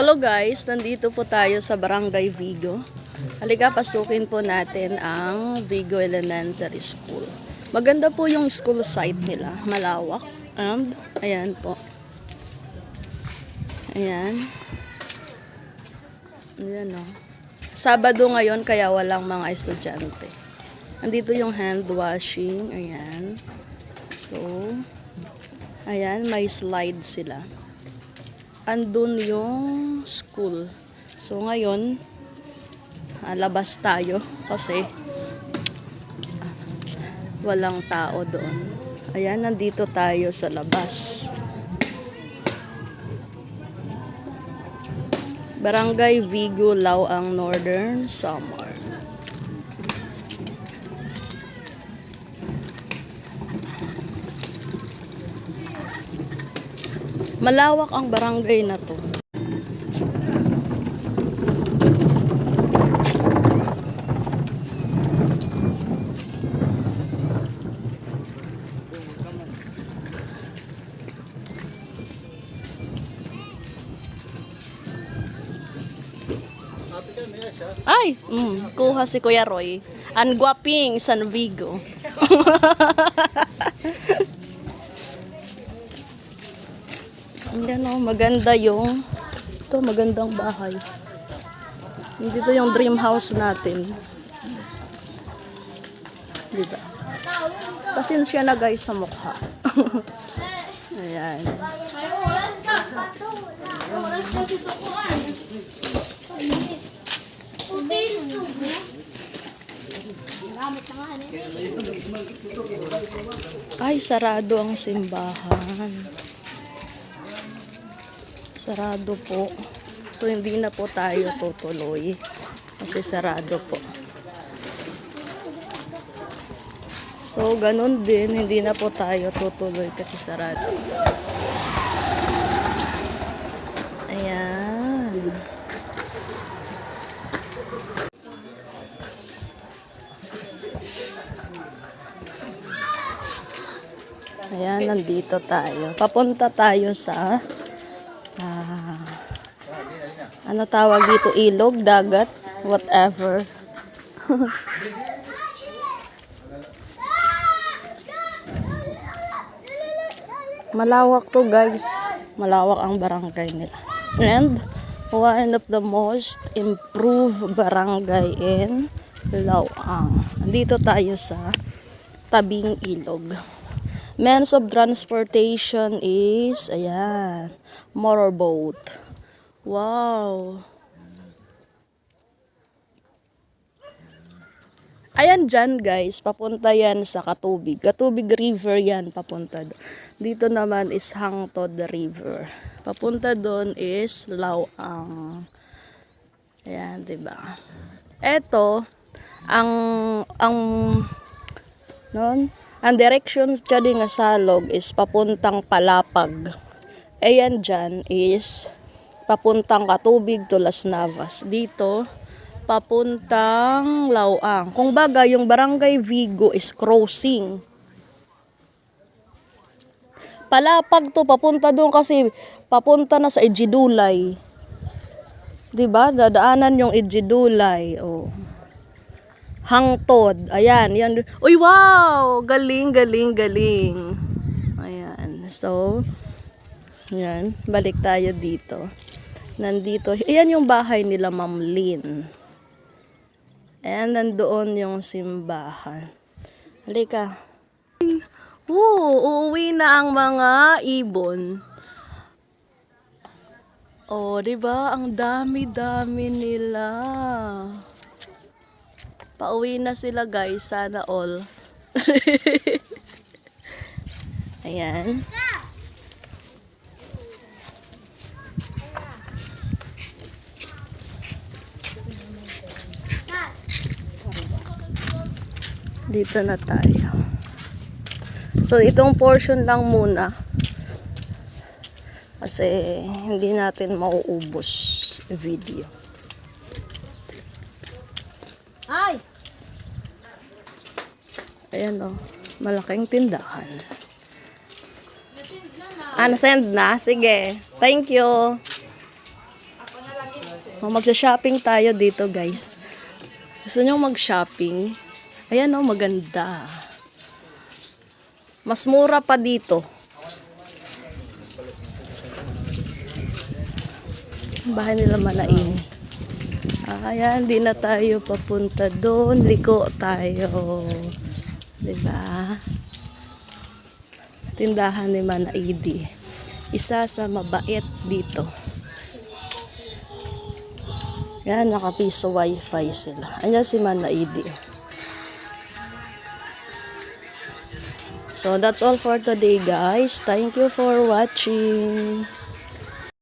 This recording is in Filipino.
Hello guys, nandito po tayo sa Barangay Vigo. Halika, pasukin po natin ang Vigo Elementary School. Maganda po yung school site nila, malawak. And, ayan po. Ayan. Ayan o. Sabado ngayon kaya walang mga estudyante. Nandito yung hand washing, ayan. So, ayan, may slide sila. Andun yung school. So ngayon, labas tayo kasi walang tao doon. Ayan, nandito tayo sa labas. Barangay Vigo, Lauang, Northern Samar. Malawak ang barangay na to. Ay, kuha si Kuya Roy. Ang gwaping San Vigo. Ayan o, maganda yung ito, magandang bahay. Dito yung dream house natin. Diba? Pasensya na guys sa mukha. Ayan. Ay, sarado ang simbahan. Sarado po. So, hindi na po tayo tutuloy. Kasi sarado po. So, ganun din. Hindi na po tayo tutuloy kasi sarado. Ayan. Ayan, nandito tayo. Papunta tayo sa ano tawag dito, ilog, dagat, whatever. Malawak to guys. Malawak ang barangay nila. And one of the most improved barangay in Lauang. Nandito tayo sa tabing ilog. Means of transportation is, ayan, motorboat. Wow. Ayan dyan guys, papunta yan sa Katubig. Katubig River yan, papunta. Dito naman is Hangtod River. Papunta doon is Lauang. Ayan, diba? Eto, ang direction dyan nga salog is papuntang Palapag. Ayan dyan is papuntang Katubig to Las Navas. Dito, papuntang Lauang. Kung baga, yung Barangay Vigo is crossing. Palapag to, papunta doon kasi papunta na sa Ejidulay. Diba? Dadaanan yung Ejidulay. Oh. Hangtod. Ayan. Yan. Uy, wow! Galing, galing, galing. Ayan. So, yan. Balik tayo dito. Nandito. Ayan yung bahay nila, Ma'am Lynn. And nandoon yung simbahan. Halika. Uuwi na ang mga ibon. Oh, 'di ba? Ang dami-dami nila. Pauwi na sila, guys. Sana all. Ayan. Dito na tayo. So, itong portion lang muna. Kasi, hindi natin mauubos video. Ay! Ayan o. Malaking tindahan. Nasend na? Sige. Thank you. Magsha-shopping tayo dito, guys. Gusto nyo mag-shopping? Ayan oh, maganda. Mas mura pa dito. Bahay nila Manaini. Ayan, di na tayo papunta doon. Liko tayo. Diba? Tindahan ni Manaidi. Isa sa mabait dito. Yan, nakapiso wifi sila. Ayan si Manaidi. So, that's all for today, guys. Thank you for watching.